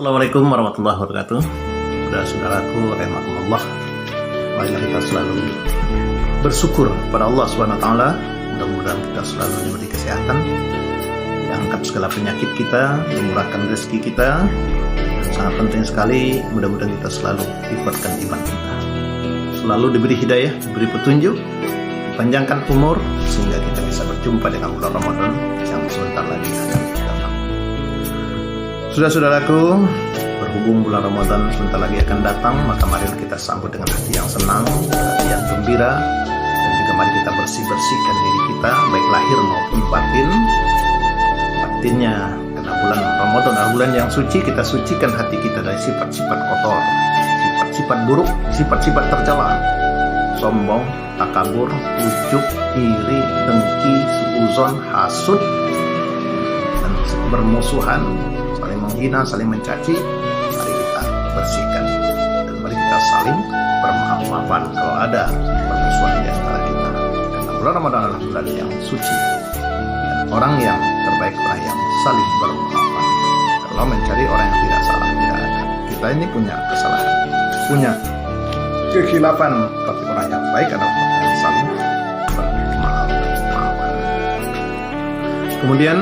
Assalamualaikum warahmatullahi wabarakatuh. Saudara-saudaraku rahimakumullah, marilah kita selalu bersyukur pada Allah SWT. Mudah-mudahan kita selalu diberi kesehatan, diangkat segala penyakit kita, dimurahkan rezeki kita, dan sangat penting sekali mudah-mudahan kita selalu dikuatkan iman kita, selalu diberi hidayah, diberi petunjuk, dipanjangkan umur sehingga kita bisa berjumpa dengan bulan Ramadan yang sebentar lagi akan datang. Saudara-saudaraku, berhubung bulan Ramadan sebentar lagi akan datang, maka mari kita sambut dengan hati yang senang, hati yang gembira, dan juga mari kita bersih-bersihkan diri kita, baik lahir maupun batin. Batinnya, karena bulan Ramadan adalah bulan yang suci, kita sucikan hati kita dari sifat-sifat kotor, sifat-sifat buruk, sifat-sifat tercela, sombong, takabur, ujub, iri, dengki, suuzon, hasud, dan bermusuhan, saling menghina, saling mencaci. Mari kita bersihkan dan mari kita saling bermaaf-maafan kalau ada permusuhan di antara kita, karena bulan Ramadan adalah bulan yang suci dan orang yang terbaik orang yang saling bermaafan. Kalau mencari orang yang tidak salah, tidak ada. Kita ini punya kesalahan, punya kekhilafan, tapi orang yang baik adalah orang yang saling bermaaf-maafan. Kemudian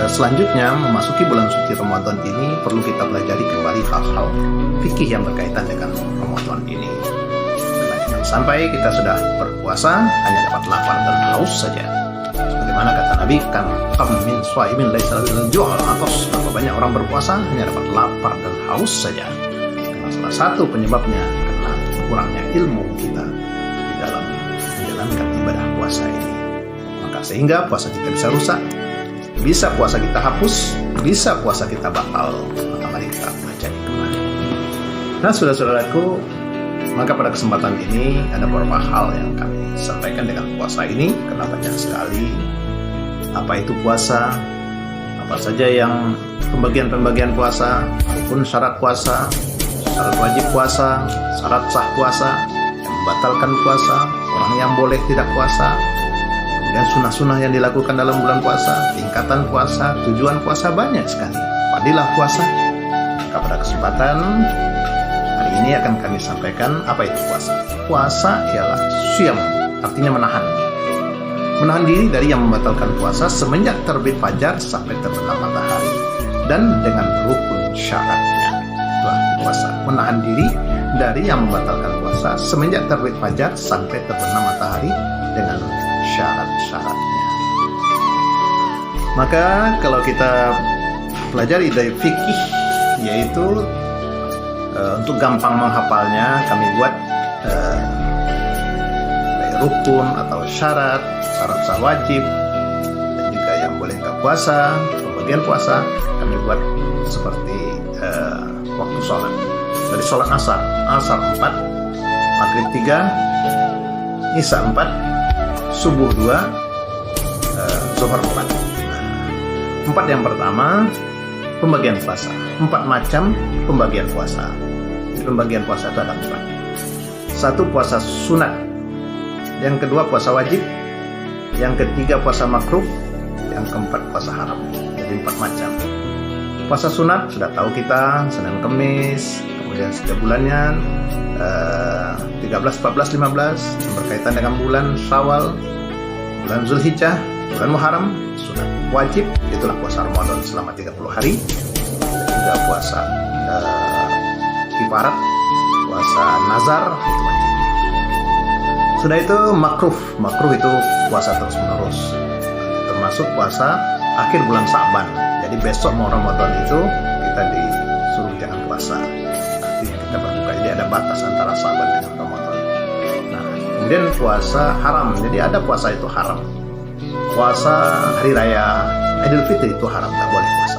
selanjutnya, memasuki bulan suci Ramadan ini perlu kita pelajari kembali hal-hal fikih yang berkaitan dengan Ramadan ini. Karena jangan sampai kita sudah berpuasa hanya dapat lapar dan haus saja. Sebagaimana kata Nabi, kan min shaimin laisa lahu ju'al atas. Berapa banyak orang berpuasa hanya dapat lapar dan haus saja. Karena salah satu penyebabnya karena kurangnya ilmu kita di dalam menjalankan ibadah puasa ini. Maka sehingga puasa kita bisa rusak, bisa puasa kita hapus, bisa puasa kita batal. Maka mari kita pelajari kembali. Nah, saudara-saudaraku, maka pada kesempatan ini ada beberapa hal yang kami sampaikan dengan puasa ini, karena banyak sekali apa itu puasa, apa saja yang pembagian-pembagian puasa, maupun syarat puasa, syarat wajib puasa, syarat sah puasa, yang membatalkan puasa, orang yang boleh tidak puasa, dan sunnah-sunnah yang dilakukan dalam bulan puasa, tingkatan puasa, tujuan puasa, banyak sekali fadilah puasa. Maka pada kesempatan hari ini akan kami sampaikan apa itu puasa. Puasa ialah syam, artinya menahan diri dari yang membatalkan puasa semenjak terbit fajar sampai terbenam matahari, dan dengan rukun syaratnya. Itulah puasa, menahan diri dari yang membatalkan puasa semenjak terbit fajar sampai terbenam matahari dengan syarat-syaratnya. Maka kalau kita pelajari dari fikih, yaitu untuk gampang menghafalnya, kami buat rukun atau syarat sah wajib, dan juga yang boleh nggak puasa, pembagian puasa, kami buat seperti waktu sholat. Dari sholat asar 4, maghrib 3, isya 4, subuh 2, zuhur 4. 4 yang pertama, pembagian puasa. 4 macam pembagian puasa. Pembagian puasa itu ada 4. 1, puasa sunat. Yang kedua, puasa wajib. Yang ketiga, puasa makruh. Yang keempat, puasa haram. Jadi 4 macam. Puasa sunat sudah tahu kita, Senin Kemis, kemudian setiap bulannya 13, 14, 15 yang berkaitan dengan bulan Syawal, bulan Zulhijjah, bulan Muharram. Sunat wajib itulah puasa Ramadan selama 30 hari, dan juga puasa kifarat, puasa nazar, itu wajib. Sudah itu makruh itu puasa terus menerus, termasuk puasa akhir bulan Sa'ban. Jadi besok mau Ramadan itu kita disuruh jangan puasa, kita berbuka. Jadi ada batas antara Sa'ban dengan Ramadan. Nah, kemudian puasa haram. Jadi ada puasa itu haram. Puasa hari raya Idul Fitri itu haram, nggak boleh puasa.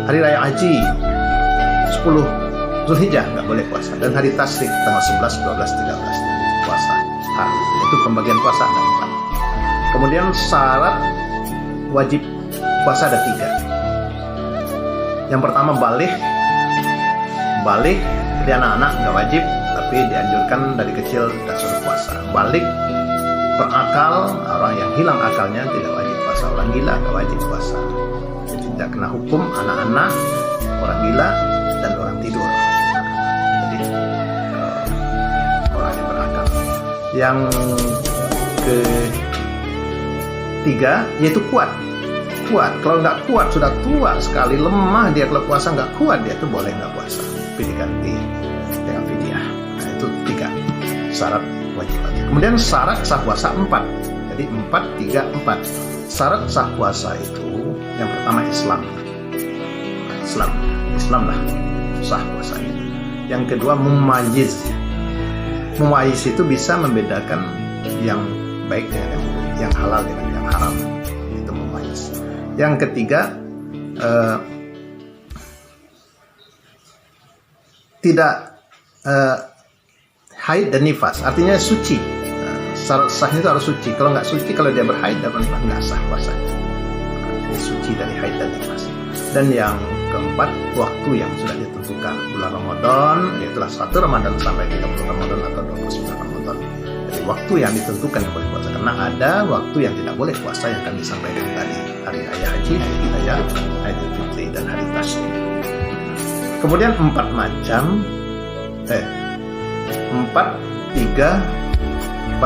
Hari raya Haji 10 Zulhijjah nggak boleh puasa. Dan hari Tasyrik tanggal 11, 12, 13 puasa haram. Itu pembagian puasa ada 4. Kemudian syarat wajib puasa ada 3. Yang pertama balik. Jadi anak-anak nggak wajib, tapi dianjurkan dari kecil kita suruh puasa. Balik, berakal, orang yang hilang akalnya tidak wajib puasa. Orang gila nggak wajib puasa. Jadi tidak kena hukum anak-anak orang gila, dan orang tidur. Jadi orang yang berakal. Yang ketiga yaitu kuat. Kalau nggak kuat, sudah tua sekali, lemah dia, kalau puasa nggak kuat dia tuh boleh nggak puasa, tapi diganti dengan fidyah. Nah itu 3 syarat wajib. Kemudian syarat sah puasa 4. Jadi 4, 3, 4. Syarat sah puasa itu yang pertama Islam lah sah puasanya. Yang kedua mumayyiz itu bisa membedakan yang baik dengan yang buruk, yang halal dengan yang haram. Itu mumayyiz. Yang ketiga tidak haid dan nifas, artinya suci. Syarat sahnya itu harus suci. Kalau nggak suci, kalau dia berhaid dan nggak sah puasanya. Suci dari haid dan nifas. Dan yang keempat, waktu yang sudah ditentukan. Bulan Ramadan, yaitulah 1 Ramadan sampai 30 Ramadan atau 29 Ramadan. Jadi waktu yang ditentukan yang boleh puasa. Karena ada waktu yang tidak boleh puasa yang kami sampaikan tadi. Hari Raya Haji, Hari Raya, Idul Fitri, dan Hari Tasyrik. Kemudian 4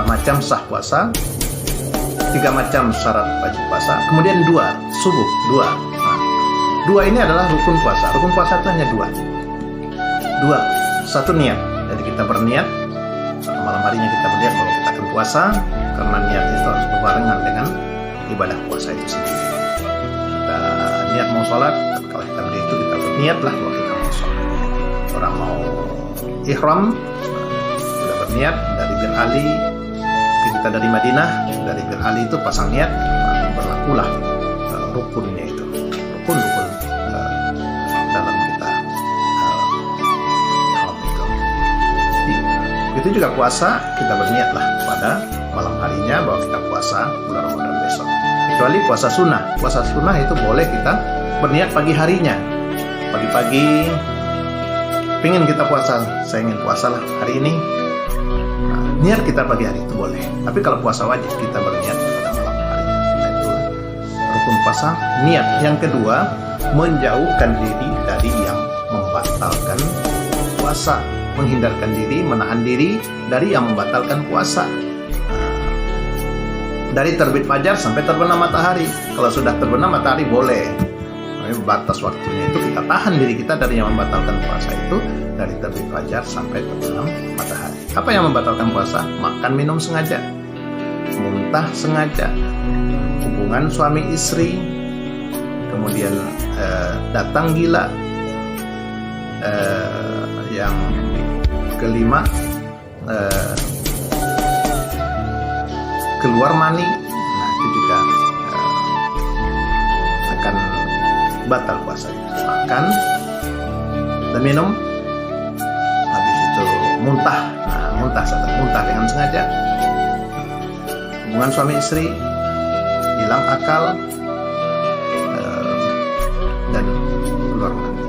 macam sah puasa, 3 macam syarat wajib puasa. Kemudian 2 subuh. 2 ini adalah rukun puasa. Rukun puasa itu hanya 2. 1 niat. Jadi kita berniat, malam harinya kita berniat bahwa kita akan puasa, karena niat itu harus berbarengan dengan ibadah puasa itu sendiri. Kita niat mau sholat, kalau kita berdiri itu kita berniatlah bahwa kita mau sholat. Orang mau ihram, sudah berniat dari Bir Ali, kita dari Madinah, dari Bir Ali itu pasang niat, berlakulah rukunnya itu. Rukun dalam kita ihram itu. Itu juga puasa, kita berniatlah pada malam harinya bahwa kita puasa bulan Ramadan besok. Kecuali puasa sunnah. Puasa sunnah itu boleh kita berniat pagi harinya. Pagi-pagi pengen kita puasa, saya ingin puasa lah hari ini. Nah, niat kita pagi hari itu boleh. Tapi kalau puasa wajib kita berniat pada malam hari. Nah, itu rukun puasa, niat. Yang kedua, menjauhkan diri dari yang membatalkan puasa, menghindarkan diri, menahan diri dari yang membatalkan puasa. Dari terbit fajar sampai terbenam matahari. Kalau sudah terbenam matahari boleh. Batas waktunya itu kita tahan diri kita dari yang membatalkan puasa itu dari terbit fajar sampai terbenam matahari. Apa yang membatalkan puasa? Makan minum sengaja, muntah sengaja, hubungan suami istri, kemudian datang gila, yang kelima keluar mani. Nah itu juga akan batal puasa. Makan dan minum, habis itu muntah. Nah muntah dengan sengaja, hubungan suami istri, hilang akal, dan keluar mani.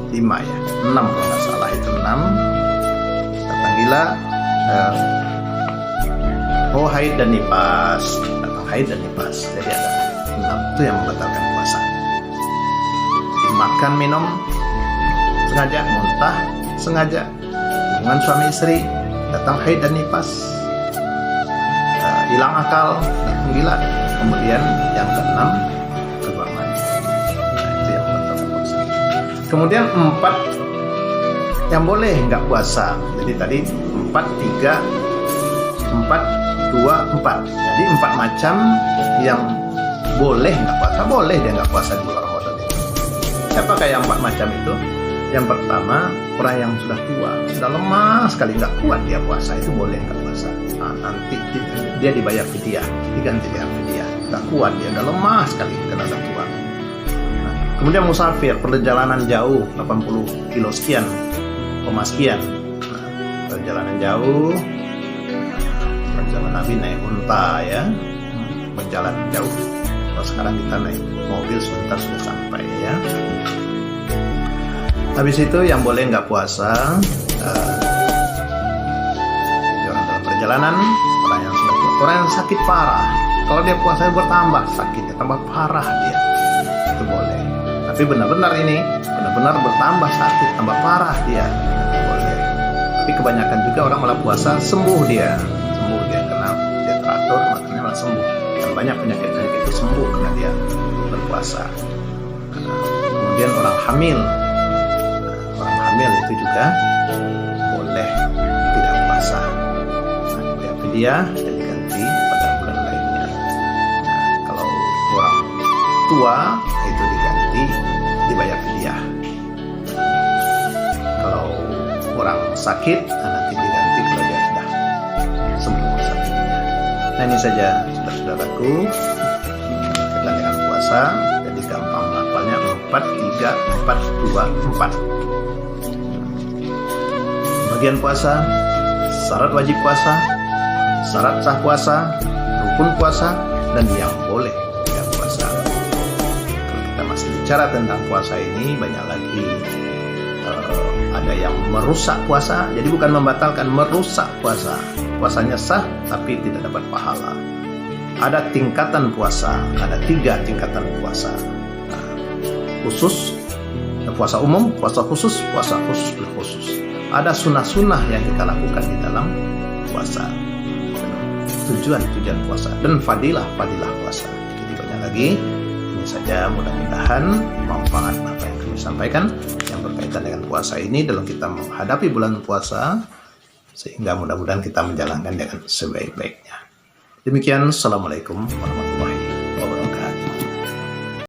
5 ya, 6 kalau nggak salah itu 6. Datang gila, haid dan nifas. Datang haid dan nifas. Jadi ada 6 itu yang membatalkan puasa. Makan minum sengaja, muntah sengaja, hubungan suami istri, datang haid dan nifas, hilang akal, datang gila, kemudian yang ke-6 keluar mani. Nah, itu yang membatalkan puasa. Kemudian 4 yang boleh nggak puasa. Jadi tadi 4, 3, 4, 2, 4. Jadi 4 macam yang boleh nggak puasa. Boleh dia nggak puasa di bulan Ramadan ini. Siapakah yang 4 macam itu? Yang pertama, orang yang sudah tua, sudah lemah sekali, nggak kuat dia puasa, itu boleh nggak puasa. Nah, nanti dia dibayar fidyah, diganti dengan fidyah. Nggak kuat dia, udah lemah sekali karena udah tua. Nah, kemudian musafir, perjalanan jauh, 80 kilo sekian, sekian. Nah, perjalanan jauh, zaman Nabi naik unta ya, berjalan jauh. Kalau sekarang kita naik mobil sebentar sudah sampai ya. Habis itu yang boleh nggak puasa, orang dalam perjalanan, orang yang sudah tua, orang yang sakit parah. Kalau dia puasa bertambah sakitnya, tambah parah dia, itu boleh. Tapi benar-benar benar-benar bertambah sakit, tambah parah dia, boleh. Tapi kebanyakan juga orang malah puasa sembuh dia karena dia teratur, makanya malah sembuh. Dan banyak penyakit-penyakit itu sembuh karena dia berpuasa. Kemudian orang hamil itu juga boleh tidak puasa. Dia fidyah dan diganti pada bulan lainnya. Kalau orang tua itu dibayar fidyah. Kalau orang sakit nanti diganti kalau dia sudah sembuh sakitnya. Nah, ini saja saudara-saudaraku berkaitan dengan puasa. Jadi gampang hafalnya 4, 3, 4, 2, 4. Bagian puasa, syarat wajib puasa, syarat sah puasa, rukun puasa, dan yang boleh tidak puasa. Kalau kita masih bicara tentang puasa ini, banyak lagi. Ada yang merusak puasa, jadi bukan membatalkan, merusak puasa. Puasanya sah tapi tidak dapat pahala. Ada tingkatan puasa, ada 3 tingkatan puasa. Khusus, puasa umum, puasa khusus berkhusus. Ada sunnah-sunnah yang kita lakukan di dalam puasa, tujuan puasa, dan fadilah puasa. Jadi banyak lagi. Ini saja, mudah-mudahan manfaat apa yang kami sampaikan yang berkaitan dengan puasa ini dalam kita menghadapi bulan puasa, sehingga mudah-mudahan kita menjalankan dengan sebaik-baiknya. Demikian, Assalamualaikum warahmatullahi wabarakatuh.